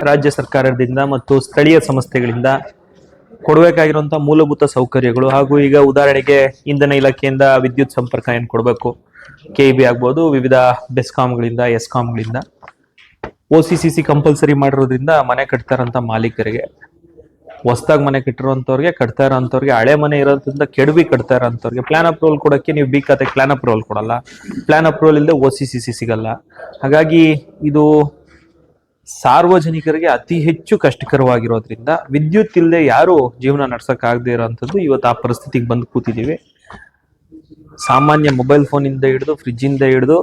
ರಾಜ್ಯ ಸರ್ಕಾರದಿಂದ ಮತ್ತು ಸ್ಥಳೀಯ ಸಂಸ್ಥೆಗಳಿಂದ ಕೊಡಬೇಕಾಗಿರುವಂತಹ ಮೂಲಭೂತ ಸೌಕರ್ಯಗಳು ಹಾಗೂ ಈಗ ಉದಾಹರಣೆಗೆ ಇಂಧನ ಇಲಾಖೆಯಿಂದ ವಿದ್ಯುತ್ ಸಂಪರ್ಕ ಏನು ಕೊಡಬೇಕು, ಕೆಇಬಿ ಆಗ್ಬೋದು, ವಿವಿಧ ಬೆಸ್ಕಾಂಗಳಿಂದ ಎಸ್ಕಾಂಗಳಿಂದ OCCC ಕಂಪಲ್ಸರಿ ಮಾಡಿರೋದ್ರಿಂದ ಮನೆ ಕಟ್ತಾ ಇರೋಂಥ ಮಾಲೀಕರಿಗೆ, ಹೊಸದಾಗಿ ಮನೆ ಕಟ್ಟಿರೋಂಥವ್ರಿಗೆ, ಕಟ್ತಾ ಇರೋಂಥವ್ರಿಗೆ, ಹಳೆ ಮನೆ ಇರೋದ್ರಿಂದ ಕೆಡವಿ ಕಟ್ತಾ ಇರೋಂಥವ್ರಿಗೆ ಪ್ಲಾನ್ ಅಪ್ರೂವಲ್ ಕೊಡೋಕ್ಕೆ ನೀವು ಬಿ ಖಾತೆಗೆ ಪ್ಲಾನ್ ಅಪ್ರೂವಲ್ ಕೊಡಲ್ಲ, ಪ್ಲಾನ್ ಅಪ್ರೂವಲ್ ಇಲ್ಲದೆ OCCC ಸಿಗಲ್ಲ. ಹಾಗಾಗಿ ಇದು ಸಾರ್ವಜನಿಕರಿಗೆ ಅತಿ ಹೆಚ್ಚು ಕಷ್ಟಕರವಾಗಿರೋದ್ರಿಂದ ವಿದ್ಯುತ್ ಇಲ್ಲದೆ ಯಾರು ಜೀವನ ನಡ್ಸಕ್ಕಾಗದೇ ಇರೋಂಥದ್ದು ಇವತ್ತು ಆ ಪರಿಸ್ಥಿತಿಗೆ ಬಂದು ಕೂತಿದ್ದೀವಿ. ಸಾಮಾನ್ಯ ಮೊಬೈಲ್ ಫೋನಿಂದ ಹಿಡಿದು ಫ್ರಿಜ್ಜಿಂದ ಹಿಡಿದು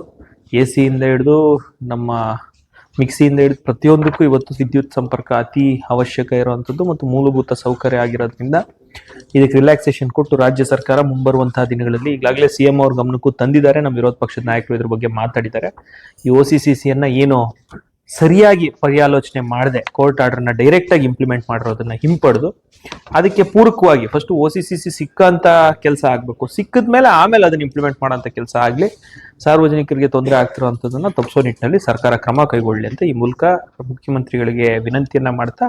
AC ಇಂದ ಹಿಡಿದು ನಮ್ಮ ಮಿಕ್ಸಿಯಿಂದ ಹಿಡಿದು ಪ್ರತಿಯೊಂದಕ್ಕೂ ಇವತ್ತು ವಿದ್ಯುತ್ ಸಂಪರ್ಕ ಅತಿ ಅವಶ್ಯಕ ಇರುವಂಥದ್ದು ಮತ್ತು ಮೂಲಭೂತ ಸೌಕರ್ಯ ಆಗಿರೋದ್ರಿಂದ ಇದಕ್ಕೆ ರಿಲ್ಯಾಕ್ಸೇಷನ್ ಕೊಟ್ಟು ರಾಜ್ಯ ಸರ್ಕಾರ ಮುಂಬರುವಂತಹ ದಿನಗಳಲ್ಲಿ ಈಗಾಗಲೇ CM ಅವ್ರ ಗಮನಕ್ಕೂ ತಂದಿದ್ದಾರೆ. ನಮ್ಮ ವಿರೋಧ ಪಕ್ಷದ ನಾಯಕರು ಇದ್ರ ಬಗ್ಗೆ ಮಾತಾಡಿದ್ದಾರೆ. ಈ OCCCಯನ್ನ ಏನು ಸರಿಯಾಗಿ ಪರ್ಯಾಲೋಚನೆ ಮಾಡದೆ ಕೋರ್ಟ್ ಆರ್ಡರ್ನ ಡೈರೆಕ್ಟ್ ಆಗಿ ಇಂಪ್ಲಿಮೆಂಟ್ ಮಾಡಿರೋದನ್ನ ಹಿಂಪಡೆದು ಅದಕ್ಕೆ ಪೂರಕವಾಗಿ ಫಸ್ಟ್ OCCC ಸಿಕ್ಕಂತ ಕೆಲಸ ಆಗ್ಬೇಕು, ಸಿಕ್ಕಿದ್ಮೇಲೆ ಆಮೇಲೆ ಅದನ್ನ ಇಂಪ್ಲಿಮೆಂಟ್ ಮಾಡೋಂಥ ಕೆಲಸ ಆಗ್ಲಿ, ಸಾರ್ವಜನಿಕರಿಗೆ ತೊಂದರೆ ಆಗ್ತಿರೋಂಥದ್ದನ್ನ ತಪ್ಪಿಸೋ ನಿಟ್ಟಿನಲ್ಲಿ ಸರ್ಕಾರ ಕ್ರಮ ಕೈಗೊಳ್ಳಿ ಅಂತ ಈ ಮೂಲಕ ಮುಖ್ಯಮಂತ್ರಿಗಳಿಗೆ ವಿನಂತಿಯನ್ನ ಮಾಡ್ತಾ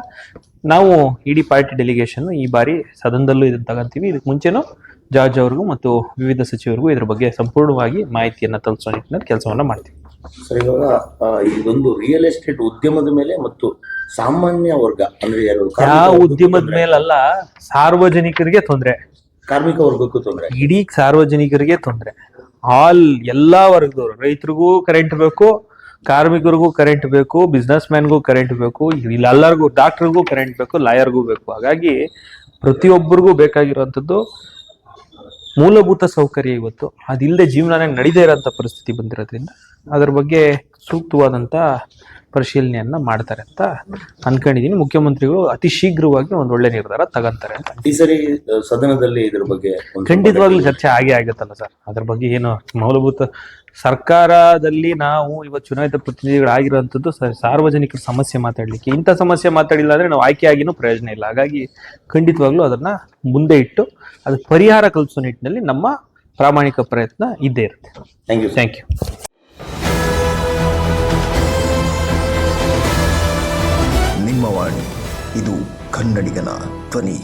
ನಾವು ಇಡೀ ಪಾರ್ಟಿ ಡೆಲಿಗೇಷನ್ ಈ ಬಾರಿ ಸದನದಲ್ಲೂ ಇದನ್ನ ತಗೊಂತೀವಿ. ಇದಕ್ಕೆ ಮುಂಚೆನೂ ಜಾರ್ಜ್ ಅವ್ರಿಗೂ ಮತ್ತು ವಿವಿಧ ಸಚಿವರಿಗೂ ಇದ್ರ ಬಗ್ಗೆ ಸಂಪೂರ್ಣವಾಗಿ ಮಾಹಿತಿಯನ್ನ ತಲುಪಿಸೋ ನಿಟ್ಟಿನಲ್ಲಿ ಕೆಲಸವನ್ನ ಮಾಡ್ತೀವಿ. ಸರ್, ಇವಾಗ ಇದೊಂದು ರಿಯಲ್ ಎಸ್ಟೇಟ್ ಉದ್ಯಮದ ಮೇಲೆ ಮತ್ತು ಸಾಮಾನ್ಯ ವರ್ಗ ಅಂದ್ರೆ ಯಾವ ಉದ್ಯಮದ ಮೇಲಲ್ಲ, ಸಾರ್ವಜನಿಕರಿಗೆ ತೊಂದರೆ, ಕಾರ್ಮಿಕ ವರ್ಗಕ್ಕೂ ತೊಂದರೆ, ಇಡೀ ಸಾರ್ವಜನಿಕರಿಗೆ ತೊಂದರೆ. ಆಲ್ ಎಲ್ಲಾ ವರ್ಗದವರು, ರೈತರಿಗೂ ಕರೆಂಟ್ ಬೇಕು, ಕಾರ್ಮಿಕರಿಗೂ ಕರೆಂಟ್ ಬೇಕು, ಬಿಸ್ನೆಸ್ ಮ್ಯಾನ್ಗೂ ಕರೆಂಟ್ ಬೇಕು, ಇಲ್ಲೆಲ್ಲರಿಗೂ ಡಾಕ್ಟರ್ಗೂ ಕರೆಂಟ್ ಬೇಕು, ಲಾಯರ್ಗೂ ಬೇಕು. ಹಾಗಾಗಿ ಪ್ರತಿಯೊಬ್ಬರಿಗೂ ಬೇಕಾಗಿರುವಂಥದ್ದು ಮೂಲಭೂತ ಸೌಕರ್ಯ. ಇವತ್ತು ಅದಿಲ್ಲದೆ ಜೀವನ ನಡೀದೇ ಇರೋಂಥ ಪರಿಸ್ಥಿತಿ ಬಂದಿರೋದ್ರಿಂದ ಅದರ ಬಗ್ಗೆ ಸೂಕ್ತವಾದಂಥ ಪರಿಶೀಲನೆಯನ್ನ ಮಾಡ್ತಾರೆ ಅಂತ ಅನ್ಕೊಂಡಿದೀನಿ. ಮುಖ್ಯಮಂತ್ರಿಗಳು ಅತಿ ಶೀಘ್ರವಾಗಿ ಒಂದು ಒಳ್ಳೆ ನಿರ್ಧಾರ ತಗೊಂತಾರೆ ಅಂತ. ಈ ಸರಿ ಸದನದಲ್ಲಿ ಇದ್ರ ಬಗ್ಗೆ ಖಂಡಿತವಾಗ್ಲೂ ಚರ್ಚೆ ಆಗೇ ಆಗತ್ತಲ್ಲ ಸರ್. ಅದ್ರ ಬಗ್ಗೆ ಏನು ಮೂಲಭೂತ ಸರ್ಕಾರದಲ್ಲಿ ನಾವು ಇವತ್ತು ಚುನಾಯಿತ ಪ್ರತಿನಿಧಿಗಳಾಗಿರುವಂಥದ್ದು ಸಾರ್ವಜನಿಕರ ಸಮಸ್ಯೆ ಮಾತಾಡ್ಲಿಕ್ಕೆ, ಇಂಥ ಸಮಸ್ಯೆ ಮಾತಾಡಿಲ್ಲ ಅಂದ್ರೆ ನಾವು ಆಯ್ಕೆಯಾಗಿನೂ ಪ್ರಯೋಜನ ಇಲ್ಲ. ಹಾಗಾಗಿ ಖಂಡಿತವಾಗ್ಲೂ ಅದನ್ನ ಮುಂದೆ ಇಟ್ಟು ಅದಕ್ಕೆ ಪರಿಹಾರ ಕಲ್ಪಿಸೋ ನಿಟ್ಟಿನಲ್ಲಿ ನಮ್ಮ ಪ್ರಾಮಾಣಿಕ ಪ್ರಯತ್ನ ಇದ್ದೇ ಇರುತ್ತೆ. Thank you. ನಿಮ್ಮ ವಾಣಿ, ಇದು ಕನ್ನಡಿಗನ ಧ್ವನಿ.